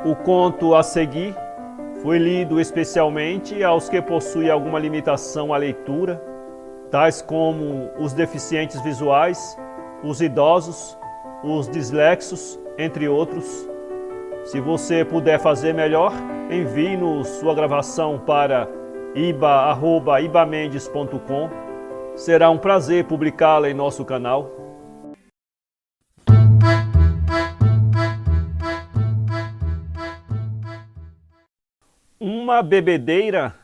O conto a seguir foi lido especialmente aos que possuem alguma limitação à leitura, tais como os deficientes visuais, os idosos, os dislexos, entre outros. Se você puder fazer melhor, envie-nos sua gravação para iba@ibamendes.com. Será um prazer publicá-la em nosso canal. Uma bebedeira,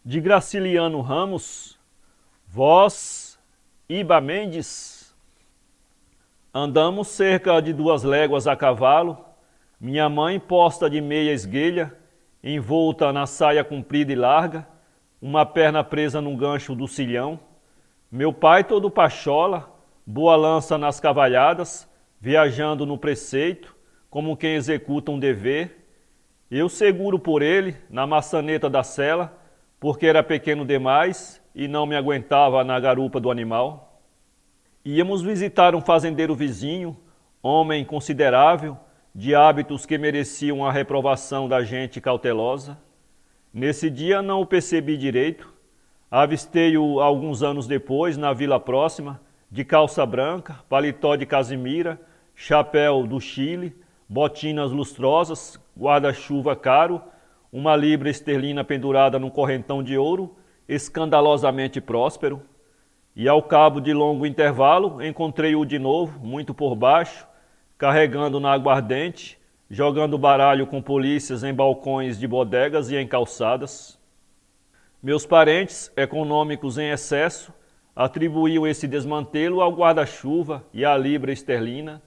de Graciliano Ramos. Voz, Iba Mendes. Andamos cerca de 2 léguas a cavalo, minha mãe posta de meia esguelha, envolta na saia comprida e larga, uma perna presa num gancho do cilhão. Meu pai todo pachola, boa lança nas cavalhadas, viajando no preceito, como quem executa um dever. Eu seguro por ele, na maçaneta da sela, porque era pequeno demais e não me aguentava na garupa do animal. Íamos visitar um fazendeiro vizinho, homem considerável, de hábitos que mereciam a reprovação da gente cautelosa. Nesse dia não o percebi direito. Avistei-o alguns anos depois, na vila próxima, de calça branca, paletó de casimira, chapéu do Chile, botinas lustrosas, guarda-chuva caro, uma libra esterlina pendurada num correntão de ouro, escandalosamente próspero. E ao cabo de longo intervalo, encontrei-o de novo, muito por baixo, carregando na aguardente, jogando baralho com polícias em balcões de bodegas e em calçadas. Meus parentes, econômicos em excesso, atribuíam esse desmantelo ao guarda-chuva e à libra esterlina,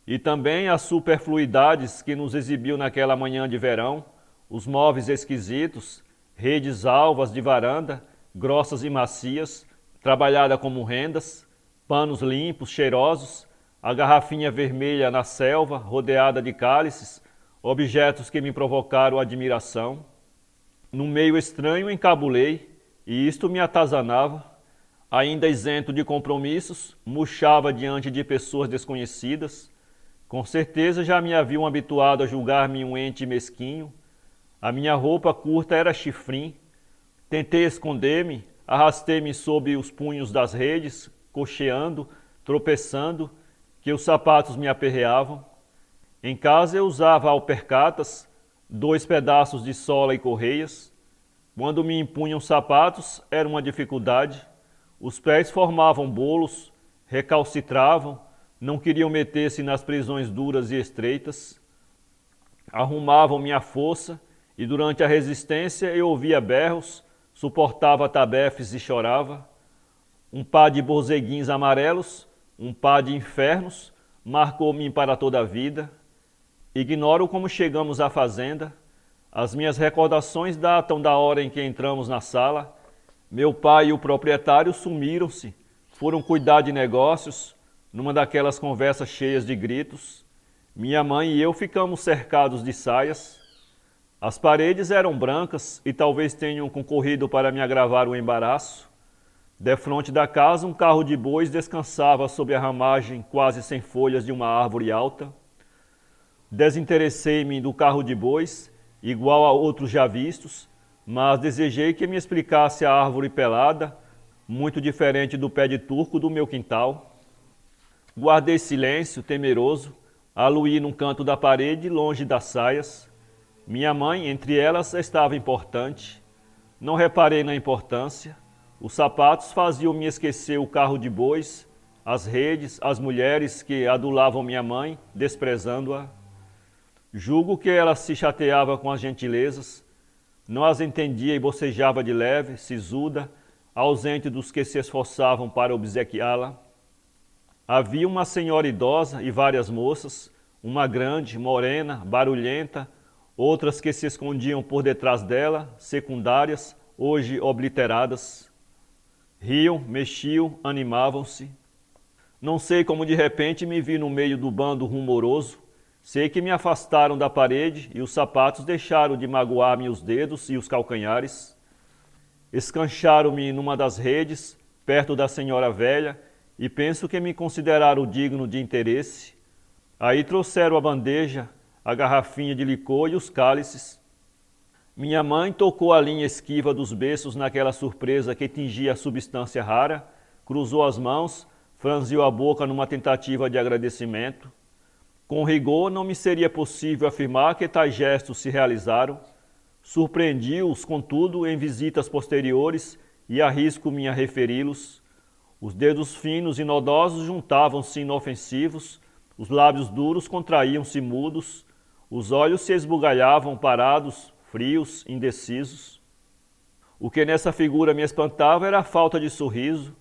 e também às superfluidades que nos exibiu naquela manhã de verão, os móveis esquisitos, redes alvas de varanda, grossas e macias, trabalhada como rendas, panos limpos, cheirosos, a garrafinha vermelha na selva, rodeada de cálices, objetos que me provocaram admiração. Num meio estranho encabulei, e isto me atazanava. Ainda isento de compromissos, murchava diante de pessoas desconhecidas. Com certeza já me haviam habituado a julgar-me um ente mesquinho. A minha roupa curta era chifrim. Tentei esconder-me, arrastei-me sob os punhos das redes, cocheando, tropeçando, que os sapatos me aperreavam. Em casa eu usava alpercatas, 2 pedaços de sola e correias. Quando me impunham sapatos, era uma dificuldade. Os pés formavam bolos, recalcitravam, não queriam meter-se nas prisões duras e estreitas. Arrumavam minha força e durante a resistência eu ouvia berros, suportava tabefes e chorava. Um par de borzeguins amarelos, um par de infernos, marcou-me para toda a vida. Ignoro como chegamos à fazenda. As minhas recordações datam da hora em que entramos na sala. Meu pai e o proprietário sumiram-se, foram cuidar de negócios, numa daquelas conversas cheias de gritos. Minha mãe e eu ficamos cercados de saias. As paredes eram brancas e talvez tenham concorrido para me agravar o embaraço. Defronte da casa, um carro de bois descansava sob a ramagem quase sem folhas de uma árvore alta. Desinteressei-me do carro de bois, igual a outros já vistos, mas desejei que me explicasse a árvore pelada, muito diferente do pé de turco do meu quintal. Guardei silêncio, temeroso, aluí num canto da parede, longe das saias. Minha mãe, entre elas, estava importante. Não reparei na importância. Os sapatos faziam-me esquecer o carro de bois, as redes, as mulheres que adulavam minha mãe, desprezando-a. Julgo que ela se chateava com as gentilezas, não as entendia e bocejava de leve, sisuda, ausente dos que se esforçavam para obsequiá-la. Havia uma senhora idosa e várias moças, uma grande, morena, barulhenta, outras que se escondiam por detrás dela, secundárias, hoje obliteradas. Riam, mexiam, animavam-se. Não sei como de repente me vi no meio do bando rumoroso. Sei que me afastaram da parede e os sapatos deixaram de magoar-me os dedos e os calcanhares. Escancharam-me numa das redes, perto da senhora velha, e penso que me consideraram digno de interesse. Aí trouxeram a bandeja, a garrafinha de licor e os cálices. Minha mãe tocou a linha esquiva dos beiços naquela surpresa que tingia a substância rara, cruzou as mãos, franziu a boca numa tentativa de agradecimento. Com rigor, não me seria possível afirmar que tais gestos se realizaram. Surpreendi-os, contudo, em visitas posteriores e arrisco-me a referi-los. Os dedos finos e nodosos juntavam-se inofensivos, os lábios duros contraíam-se mudos, os olhos se esbugalhavam parados, frios, indecisos. O que nessa figura me espantava era a falta de sorriso.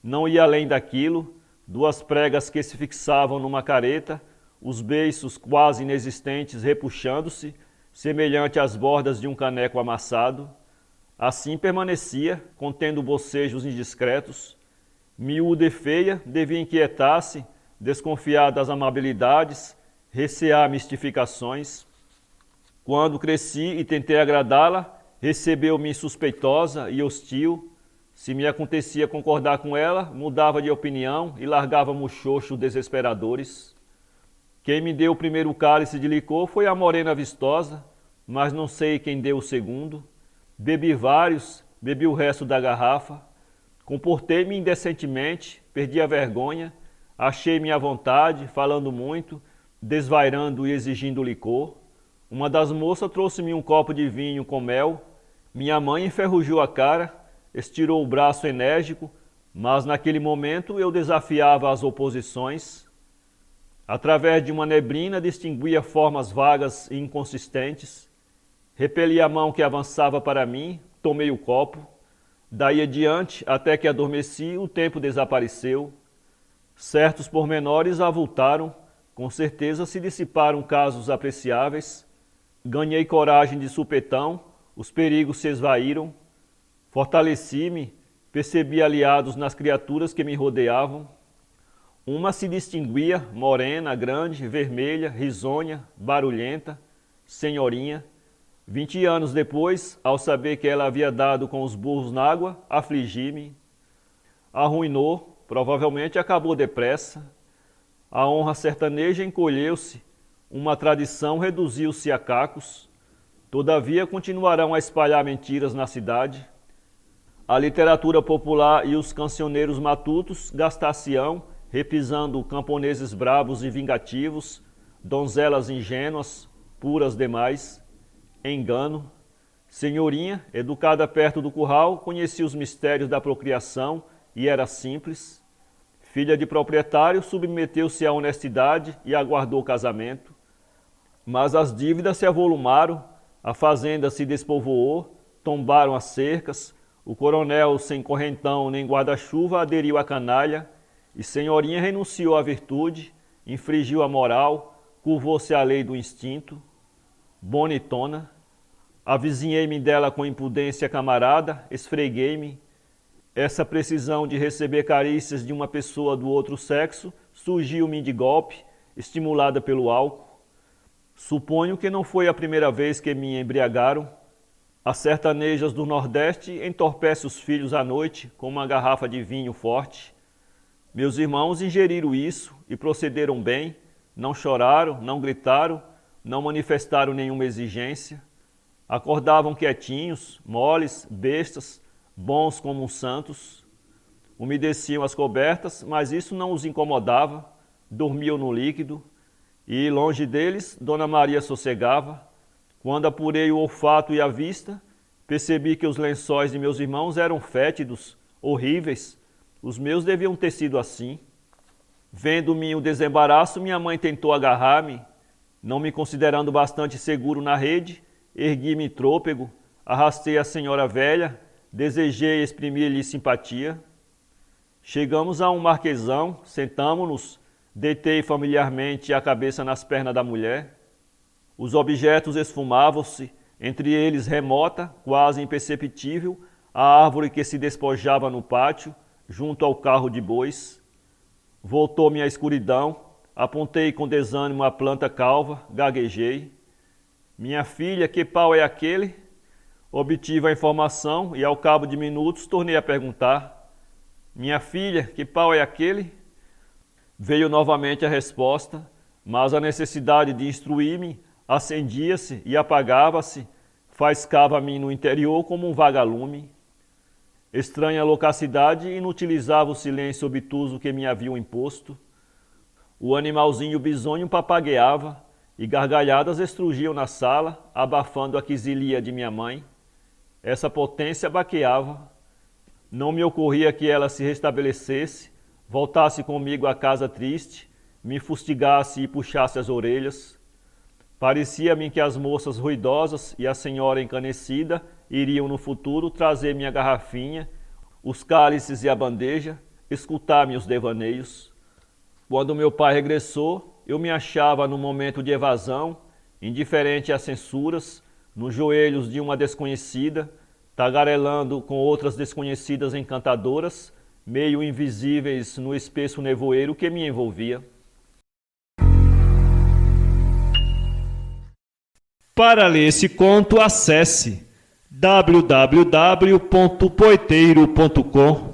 Não ia além daquilo, duas pregas que se fixavam numa careta, os beiços quase inexistentes repuxando-se, semelhante às bordas de um caneco amassado. Assim permanecia, contendo bocejos indiscretos. Miúda e feia, devia inquietar-se, desconfiar das amabilidades, recear mistificações. Quando cresci e tentei agradá-la, recebeu-me suspeitosa e hostil. Se me acontecia concordar com ela, mudava de opinião e largava muxoxos desesperadores. Quem me deu o primeiro cálice de licor foi a morena vistosa, mas não sei quem deu o segundo. Bebi vários, bebi o resto da garrafa. Comportei-me indecentemente, perdi a vergonha, achei-me à vontade, falando muito, desvairando e exigindo licor. Uma das moças trouxe-me um copo de vinho com mel. Minha mãe enferrujou a cara, estirou o braço enérgico, mas naquele momento eu desafiava as oposições. Através de uma neblina distinguia formas vagas e inconsistentes. Repeli a mão que avançava para mim, tomei o copo. Daí adiante, até que adormeci, o tempo desapareceu. Certos pormenores avultaram, com certeza se dissiparam casos apreciáveis. Ganhei coragem de supetão, os perigos se esvaíram. Fortaleci-me, percebi aliados nas criaturas que me rodeavam. Uma se distinguia, morena, grande, vermelha, risonha, barulhenta, senhorinha. 20 anos depois, ao saber que ela havia dado com os burros na água, afligi-me. Arruinou, provavelmente acabou depressa. A honra sertaneja encolheu-se, uma tradição reduziu-se a cacos. Todavia continuarão a espalhar mentiras na cidade. A literatura popular e os cancioneiros matutos gastar-se-ão, reprisando camponeses bravos e vingativos, donzelas ingênuas, puras demais. Engano. Senhorinha, educada perto do curral, conhecia os mistérios da procriação e era simples. Filha de proprietário, submeteu-se à honestidade e aguardou o casamento. Mas as dívidas se avolumaram, a fazenda se despovoou, tombaram as cercas, o coronel, sem correntão nem guarda-chuva, aderiu à canalha, e senhorinha renunciou à virtude, infringiu a moral, curvou-se à lei do instinto. Bonitona. Avizinhei-me dela com impudência camarada, esfreguei-me. Essa precisão de receber carícias de uma pessoa do outro sexo surgiu-me de golpe, estimulada pelo álcool. Suponho que não foi a primeira vez que me embriagaram. As sertanejas do Nordeste entorpecem os filhos à noite com uma garrafa de vinho forte. Meus irmãos ingeriram isso e procederam bem, não choraram, não gritaram, não manifestaram nenhuma exigência. Acordavam quietinhos, moles, bestas, bons como uns santos. Umedeciam as cobertas, mas isso não os incomodava. Dormiam no líquido. E, longe deles, Dona Maria sossegava. Quando apurei o olfato e a vista, percebi que os lençóis de meus irmãos eram fétidos, horríveis. Os meus deviam ter sido assim. Vendo-me o desembaraço, minha mãe tentou agarrar-me. Não me considerando bastante seguro na rede, ergui-me trôpego, arrastei a senhora velha, desejei exprimir-lhe simpatia. Chegamos a um marquesão, sentamo-nos, deitei familiarmente a cabeça nas pernas da mulher. Os objetos esfumavam-se, entre eles remota, quase imperceptível, a árvore que se despojava no pátio, junto ao carro de bois. Voltou-me a escuridão, apontei com desânimo a planta calva, gaguejei. Minha filha, que pau é aquele? Obtive a informação e ao cabo de minutos tornei a perguntar. Minha filha, que pau é aquele? Veio novamente a resposta. Mas a necessidade de instruir-me acendia-se e apagava-se, faiscava-me no interior como um vagalume. Estranha loquacidade inutilizava o silêncio obtuso que me haviam imposto. O animalzinho bisonho papagueava e gargalhadas estrugiam na sala, abafando a quisilia de minha mãe. Essa potência baqueava. Não me ocorria que ela se restabelecesse, voltasse comigo à casa triste, me fustigasse e puxasse as orelhas. Parecia-me que as moças ruidosas e a senhora encanecida iriam no futuro trazer minha garrafinha, os cálices e a bandeja, escutar-me os devaneios. Quando meu pai regressou, eu me achava num momento de evasão, indiferente às censuras, nos joelhos de uma desconhecida, tagarelando com outras desconhecidas encantadoras, meio invisíveis no espesso nevoeiro que me envolvia. Para ler esse conto, acesse www.poeteiro.com.